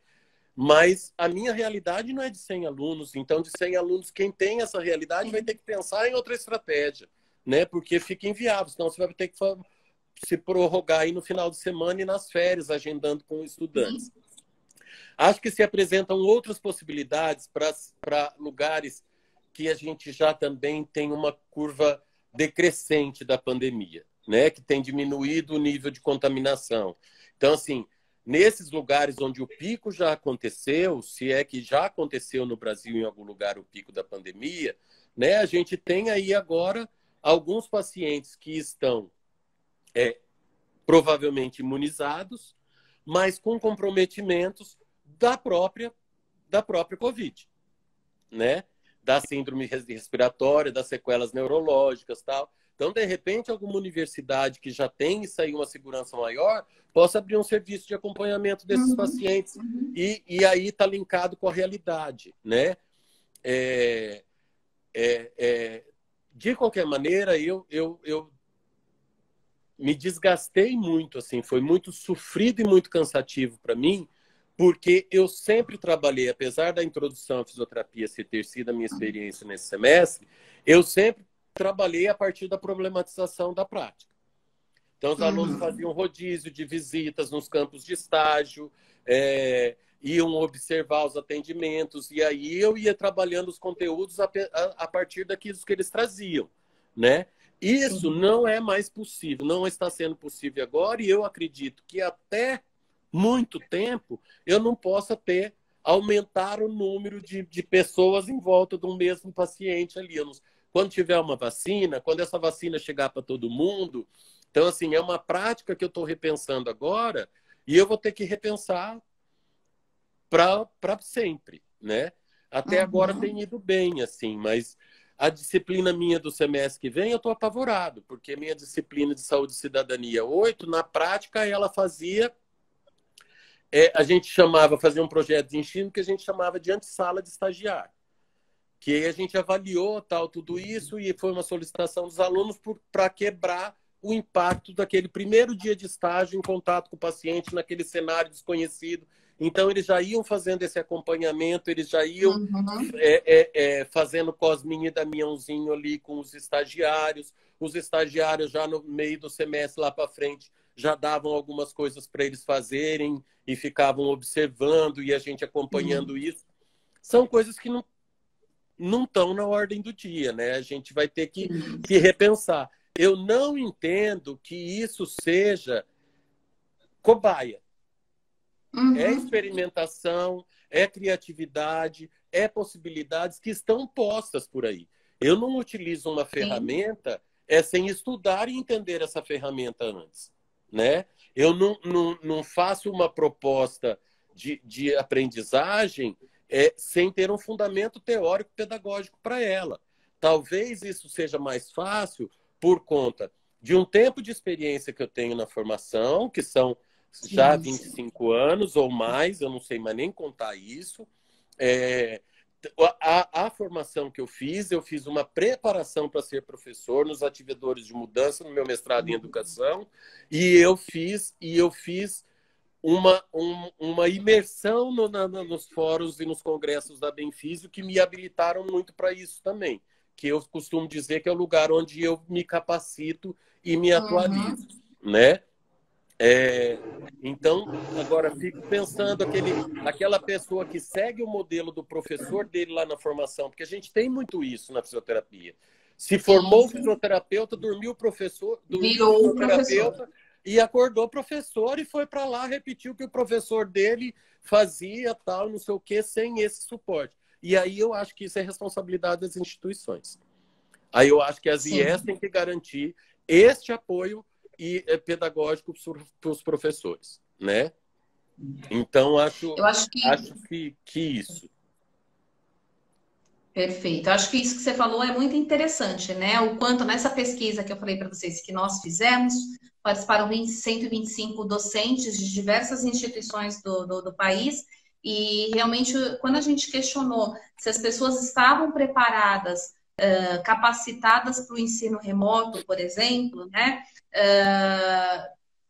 mas a minha realidade não é de 100 alunos. Então, de 100 alunos, quem tem essa realidade vai ter que pensar em outra estratégia, né? Porque fica inviável, senão você vai ter que se prorrogar aí no final de semana e nas férias, agendando com estudantes. Acho que se apresentam outras possibilidades para lugares que a gente já também tem uma curva decrescente da pandemia, né? Que tem diminuído o nível de contaminação. Então, assim, nesses lugares onde o pico já aconteceu, se é que já aconteceu no Brasil em algum lugar o pico da pandemia, né? A gente tem aí agora alguns pacientes que estão provavelmente imunizados, mas com comprometimentos da própria Covid, né? Da síndrome respiratória, das sequelas neurológicas, tal. Então, de repente, alguma universidade que já tem isso aí, uma segurança maior, possa abrir um serviço de acompanhamento desses pacientes. E aí está linkado com a realidade, né? De qualquer maneira, eu me desgastei muito, assim, foi muito sofrido e muito cansativo para mim, porque eu sempre trabalhei, apesar da introdução à fisioterapia ter sido a minha experiência nesse semestre, eu sempre trabalhei a partir da problematização da prática. Então, os alunos faziam rodízio de visitas nos campos de estágio, iam observar os atendimentos, e aí eu ia trabalhando os conteúdos a partir daquilo que eles traziam, né? Isso não é mais possível, não está sendo possível agora, e eu acredito que até muito tempo eu não possa aumentar o número de pessoas em volta de um mesmo paciente ali. Quando tiver uma vacina, quando essa vacina chegar para todo mundo, então, assim, é uma prática que eu estou repensando agora, e eu vou ter que repensar para sempre, né? Até agora tem ido bem, assim, mas a disciplina minha do semestre que vem, eu estou apavorado, porque minha disciplina de saúde e cidadania 8, na prática, ela fazia... a gente fazia um projeto de ensino que a gente chamava de antessala de estagiário, que aí a gente avaliou tudo isso, e foi uma solicitação dos alunos para quebrar o impacto daquele primeiro dia de estágio em contato com o paciente naquele cenário desconhecido. Então, eles já iam fazendo esse acompanhamento, eles já iam fazendo Cosminha e Damiãozinho ali com os estagiários já no meio do semestre lá para frente já davam algumas coisas para eles fazerem e ficavam observando e a gente acompanhando isso. São coisas que não estão na ordem do dia, né? A gente vai ter que repensar. Eu não entendo que isso seja cobaia. É experimentação, é criatividade, é possibilidades que estão postas por aí. Eu não utilizo uma ferramenta sem estudar e entender essa ferramenta antes, né? Eu não faço uma proposta de aprendizagem sem ter um fundamento teórico pedagógico para ela. Talvez isso seja mais fácil por conta de um tempo de experiência que eu tenho na formação, que são já 25 anos ou mais, eu não sei mais nem contar isso. A formação que eu fiz uma preparação para ser professor nos ativadores de mudança no meu mestrado em educação, e eu fiz uma imersão nos fóruns e nos congressos da Benfísio que me habilitaram muito para isso também, que eu costumo dizer que é o lugar onde eu me capacito e me atualizo, né? Então, agora fico pensando aquela pessoa que segue o modelo do professor dele lá na formação, porque a gente tem muito isso na fisioterapia. Se formou fisioterapeuta, dormiu professor, virou fisioterapeuta e acordou professor e foi para lá, repetiu o que o professor dele fazia, tal, não sei o quê, sem esse suporte. E aí eu acho que isso é responsabilidade das instituições. Aí eu acho que as IES têm que garantir este apoio pedagógico para os professores, né? Então, acho que isso. Perfeito. Eu acho que isso que você falou é muito interessante, né? O quanto nessa pesquisa que eu falei para vocês que nós fizemos, participaram 125 docentes de diversas instituições do país, e realmente, quando a gente questionou se as pessoas estavam preparadas, capacitadas para o ensino remoto, por exemplo, né?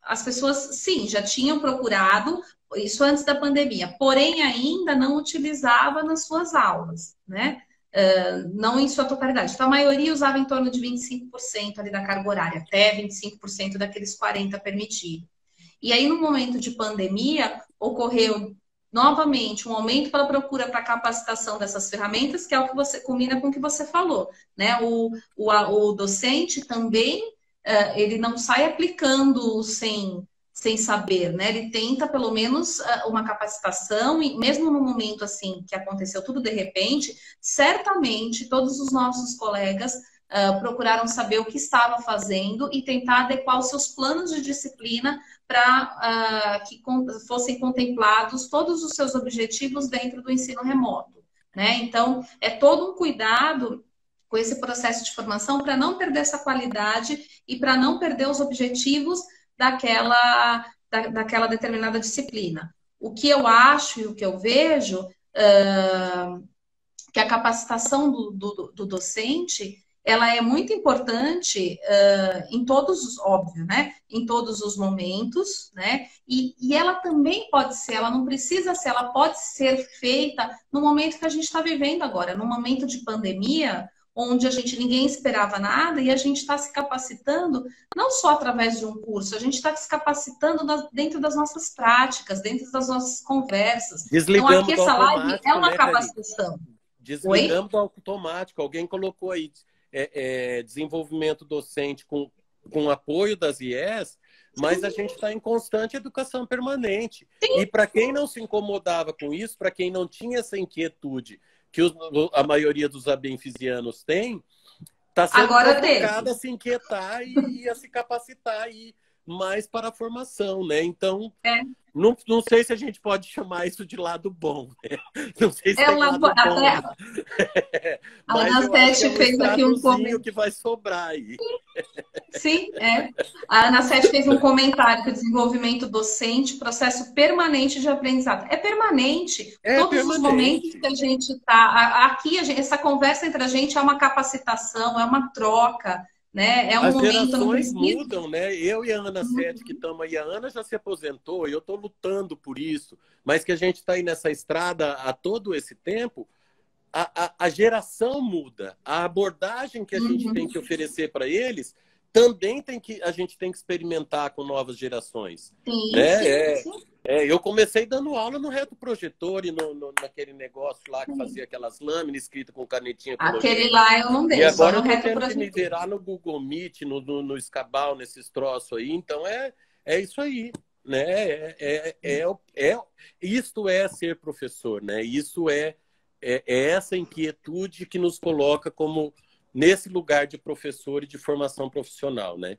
As pessoas, sim, já tinham procurado, isso antes da pandemia, porém ainda não utilizava nas suas aulas, né? Não em sua totalidade. Então, a maioria usava em torno de 25% ali da carga horária, até 25% daqueles 40% permitido. E aí, no momento de pandemia, ocorreu novamente um aumento pela procura para capacitação dessas ferramentas, que é o que você combina com o que você falou, né? O docente também, ele não sai aplicando sem saber, né? Ele tenta pelo menos uma capacitação, e mesmo no momento assim que aconteceu tudo de repente, certamente todos os nossos colegas procuraram saber o que estava fazendo e tentar adequar os seus planos de disciplina para que fossem contemplados todos os seus objetivos dentro do ensino remoto, né? Então, é todo um cuidado com esse processo de formação para não perder essa qualidade e para não perder os objetivos daquela determinada disciplina. O que eu acho e o que eu vejo que a capacitação do docente ela é muito importante em todos, óbvio, né? Em todos os momentos, né? E ela também pode ser, ela não precisa ser, ela pode ser feita no momento que a gente está vivendo agora, no momento de pandemia, onde ninguém esperava nada e a gente está se capacitando não só através de um curso, a gente está se capacitando dentro das nossas práticas, dentro das nossas conversas. Desligamos então, aqui essa live é uma capacitação. Desligamos do automático. Alguém colocou aí desenvolvimento docente com apoio das IES, mas a gente está em constante educação permanente. Sim. E para quem não se incomodava com isso, para quem não tinha essa inquietude que a maioria dos abenfisianos tem, está sendo provocado a se inquietar e a se capacitar mais para a formação, né? Então, não sei se a gente pode chamar isso de lado bom, né? Não sei se tem lado bom. A Ana Sete fez aqui um comentário que vai sobrar aí. Sim, A Ana Sete fez um comentário que o desenvolvimento docente, processo permanente de aprendizado. É permanente. Todos os momentos que a gente está aqui, essa conversa entre a gente é uma capacitação, é uma troca. Né? É um As momento, gerações mudam, né? Eu e a Ana Sete, que estamos aí, a Ana já se aposentou e eu estou lutando por isso, mas que a gente está aí nessa estrada há todo esse tempo, a geração muda, a abordagem que a gente tem que oferecer para eles também a gente tem que experimentar com novas gerações. Sim, né? sim. Eu comecei dando aula no retroprojetor e naquele negócio lá que fazia aquelas lâminas escritas com canetinha colorida. Aquele lá eu não dei, e agora só no eu tô tendo que me retroprojetor. virar no Google Meet, no Scabal, nesses troços aí. Então é isso aí, né? Isto é ser professor, né? Isso é essa inquietude que nos coloca como nesse lugar de professor e de formação profissional, né?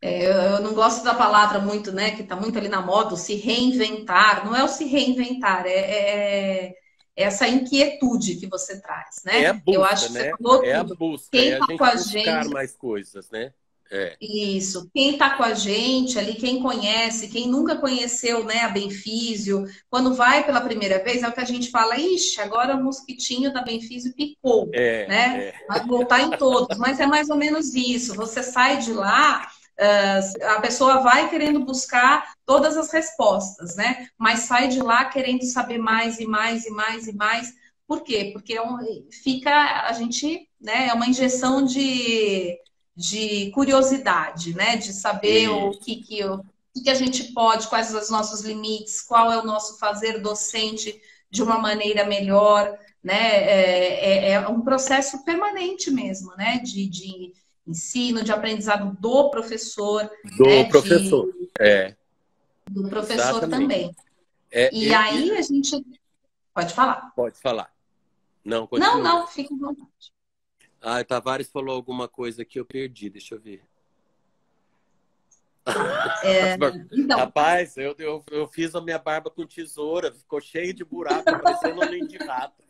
Eu não gosto da palavra muito, né, que está muito ali na moda, o se reinventar. Não é o se reinventar, é essa inquietude que você traz, É a né? Eu busca, acho que você né? falou É a tudo. busca, Quem é a está com gente a buscar gente, mais coisas, né? É, isso, quem está com a gente ali, quem conhece, quem nunca conheceu, né, a Benfísio, quando vai pela primeira vez, é o que a gente fala, ixi, agora o mosquitinho da Benfísio picou, né? é. Vai voltar em todos, mas é mais ou menos isso. Você sai de lá, a pessoa vai querendo buscar todas as respostas, né? Mas sai de lá querendo saber mais e mais e mais e mais. Por quê? Porque fica a gente, né? É uma injeção de curiosidade, né? De saber Isso. o que a gente pode, quais os nossos limites, qual é o nosso fazer docente de uma maneira melhor, né? É um processo permanente mesmo, né? De ensino, de aprendizado do professor, né? Do professor. É, Do professor exatamente. também. É, E aí a gente pode falar. pode falar. Não, Não, continua. não, fica à vontade. Ah, o Tavares falou alguma coisa que eu perdi, deixa eu ver. Então, Rapaz, eu fiz a minha barba com tesoura, ficou cheio de buraco, tá parecendo um ninho de rato.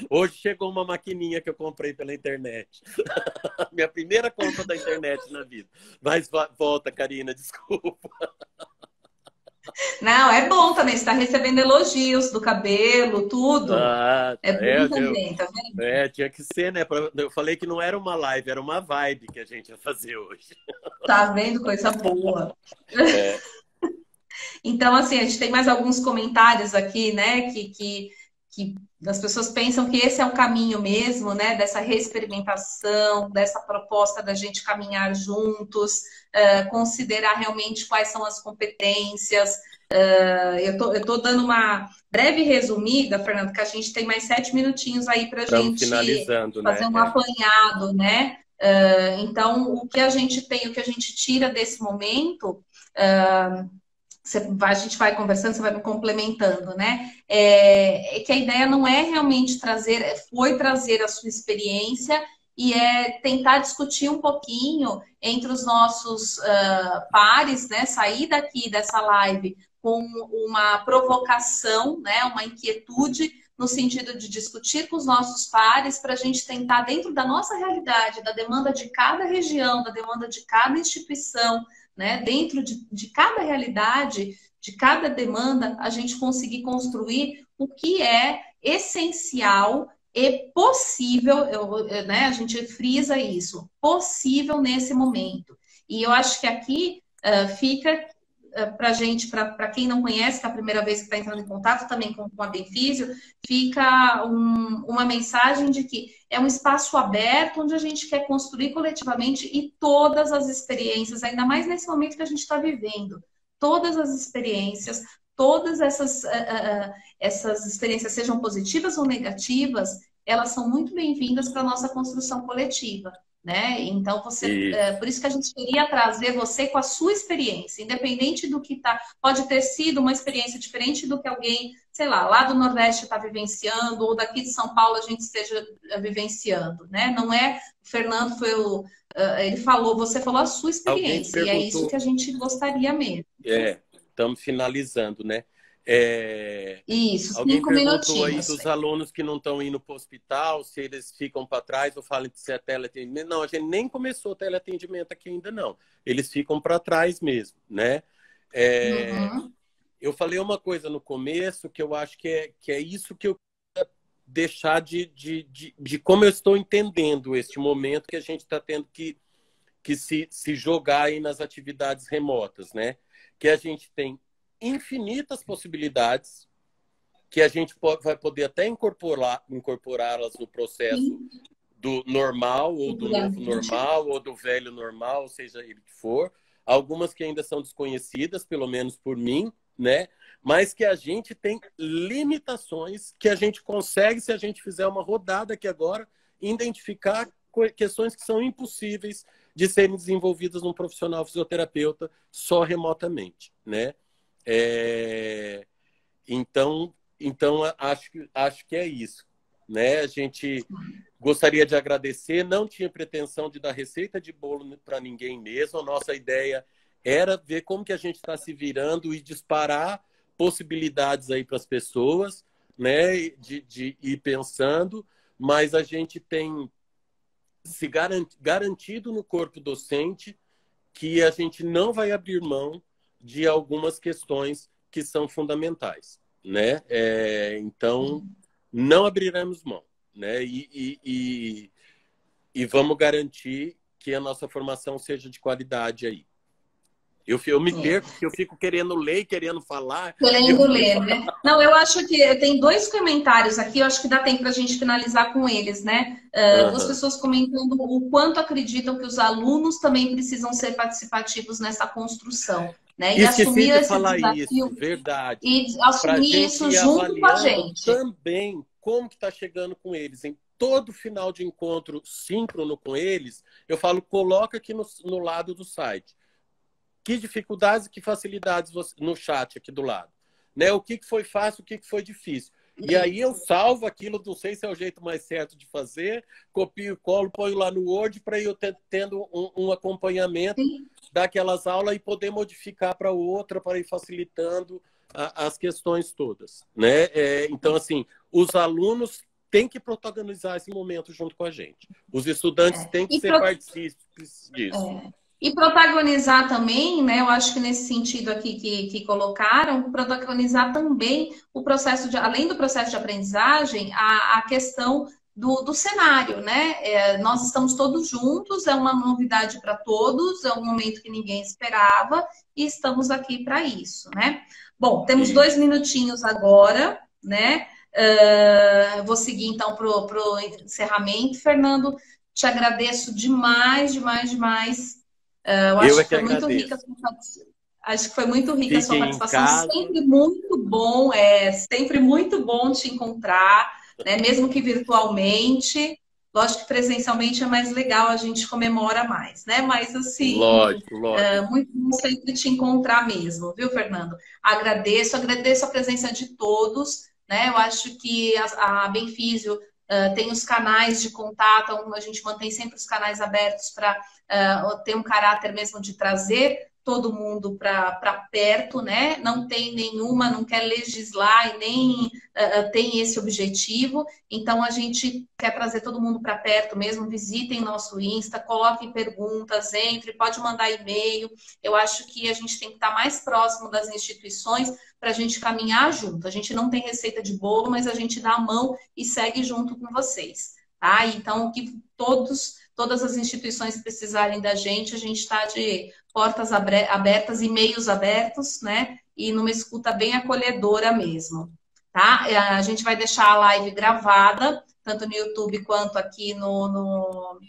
Hoje chegou uma maquininha que eu comprei pela internet. Minha primeira compra da internet na vida. Mas volta, Karina, desculpa. não, é bom também, você está recebendo elogios do cabelo, tudo. Ah, É tá. bom também, tá vendo? Tinha que ser, né? Eu falei que não era uma live, era uma vibe que a gente ia fazer hoje. Tá vendo coisa boa. É, Então, assim, a gente tem mais alguns comentários aqui, né, que as pessoas pensam que esse é o caminho mesmo, né, dessa reexperimentação, dessa proposta da gente caminhar juntos, considerar realmente quais são as competências. Eu tô dando uma breve resumida, Fernando, que a gente tem mais 7 minutinhos aí para a estamos gente finalizando, fazer né? um É. apanhado, né? Então, o que a gente tem, o que a gente tira desse momento, a gente vai conversando, você vai me complementando, né? É que a ideia não é realmente trazer, foi trazer a sua experiência e tentar discutir um pouquinho entre os nossos pares, né? Sair daqui dessa live com uma provocação, né? Uma inquietude no sentido de discutir com os nossos pares para a gente tentar, dentro da nossa realidade, da demanda de cada região, da demanda de cada instituição, né? Dentro de cada realidade, de cada demanda, a gente conseguir construir o que é essencial e possível, né? A gente frisa isso, possível nesse momento. E eu acho que aqui fica para gente, para quem não conhece, que é a primeira vez que está entrando em contato também com a Benfísio, fica uma mensagem de que é um espaço aberto onde a gente quer construir coletivamente e todas as experiências, ainda mais nesse momento que a gente está vivendo, todas as experiências, todas essas experiências, sejam positivas ou negativas, elas são muito bem-vindas para a nossa construção coletiva. Né? Então, Isso. por isso que a gente queria trazer você com a sua experiência, independente do que tá, pode ter sido uma experiência diferente do que alguém, sei lá do Nordeste está vivenciando, ou daqui de São Paulo a gente esteja vivenciando, né? Não é, o Fernando ele falou, você falou a sua Alguém experiência, e é isso que perguntou, a gente gostaria mesmo. estamos finalizando, né? É, Isso, alguém 5 minutinhos. perguntou aí dos alunos que não estão indo para o hospital, se eles ficam para trás ou falam que se é teleatendimento. Não, a gente nem começou o teleatendimento aqui ainda, não. Eles ficam para trás mesmo, né? É, Uhum. eu falei uma coisa no começo que eu acho que é isso que eu quero deixar de como eu estou entendendo este momento que a gente está tendo que se jogar aí nas atividades remotas, né? Que a gente tem infinitas possibilidades, que a gente vai poder até incorporá-las no processo Sim, do normal, ou do novo futuramente. normal, ou do velho normal, seja ele que for. Algumas que ainda são desconhecidas, pelo menos por mim, né? Mas que a gente tem limitações que a gente consegue, se a gente fizer uma rodada aqui agora, identificar questões que são impossíveis de serem desenvolvidas num profissional fisioterapeuta só remotamente, né? É... Então acho que é isso, né? A gente Gostaria de agradecer, não tinha pretensão de dar receita de bolo para ninguém mesmo. A nossa ideia era ver como que a gente está se virando e disparar possibilidades aí para as pessoas, né, de ir pensando, mas a gente tem se garantido no corpo docente que a gente não vai abrir mão de algumas questões que são fundamentais, né? Então, não abriremos mão, né? E vamos garantir que a nossa formação seja de qualidade aí. Eu me perco, porque eu fico querendo ler, querendo falar. Querendo ler, né? Não, eu acho que tem dois comentários aqui, eu acho que dá tempo para a gente finalizar com eles, né? Duas pessoas comentando o quanto acreditam que os alunos também precisam ser participativos nessa construção, né? E Esqueci assumir de esse falar desafio isso, verdade. e assumir isso junto com a gente. Também como que está chegando com eles. Em todo final de encontro síncrono com eles, eu falo, coloca aqui no lado do site. Que dificuldades e que facilidades no chat aqui do lado. Né? O que foi fácil, o que foi difícil. E aí eu salvo aquilo, não sei se é o jeito mais certo de fazer, copio e colo, ponho lá no Word para eu tendo um acompanhamento daquelas aulas e poder modificar para outra, para ir facilitando as questões todas. Né? Então, assim, os alunos têm que protagonizar esse momento junto com a gente. Os estudantes têm que ser partícipes disso. E protagonizar também, né? Eu acho que nesse sentido aqui que colocaram, protagonizar também o processo além do processo de aprendizagem, a questão do cenário, né? Nós estamos todos juntos, é uma novidade para todos, é um momento que ninguém esperava e estamos aqui para isso, né? Bom, temos 2 minutinhos agora, né? Vou seguir então para o encerramento. Fernando, te agradeço demais, demais, demais. Eu acho que foi muito rica. Acho que foi muito rica a sua participação. Sempre muito bom, sempre muito bom te encontrar, né? Mesmo que virtualmente. Lógico que presencialmente é mais legal, a gente comemora mais, né? Mas assim, lógico. Muito bom sempre te encontrar mesmo, viu, Fernando? Agradeço a presença de todos, né? Eu acho que a Benfísio tem os canais de contato, a gente mantém sempre os canais abertos para ter um caráter mesmo de trazer todo mundo para perto, né? Não tem nenhuma, não quer legislar e nem tem esse objetivo. Então, a gente quer trazer todo mundo para perto mesmo. Visitem nosso Insta, coloquem perguntas, entre, pode mandar e-mail. Eu acho que a gente tem que estar mais próximo das instituições para a gente caminhar junto. A gente não tem receita de bolo, mas a gente dá a mão e segue junto com vocês, tá? Então, o que todas as instituições precisarem da gente, a gente está de portas abertas, e-mails abertos, né? E numa escuta bem acolhedora mesmo, tá? A gente vai deixar a live gravada, tanto no YouTube quanto aqui no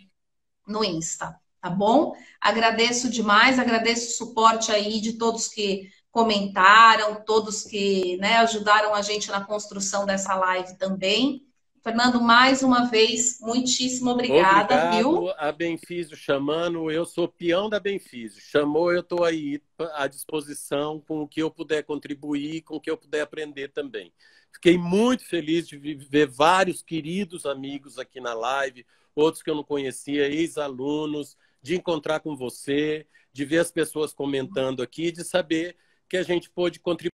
Insta, tá bom? Agradeço demais, agradeço o suporte aí de todos que comentaram, todos que, né, ajudaram a gente na construção dessa live também. Fernando, mais uma vez, muitíssimo obrigada, viu? A Benfísio chamando, eu sou peão da Benfísio. Chamou, eu estou aí à disposição com o que eu puder contribuir, com o que eu puder aprender também. Fiquei muito feliz de ver vários queridos amigos aqui na live, outros que eu não conhecia, ex-alunos, de encontrar com você, de ver as pessoas comentando aqui, de saber que a gente pôde contribuir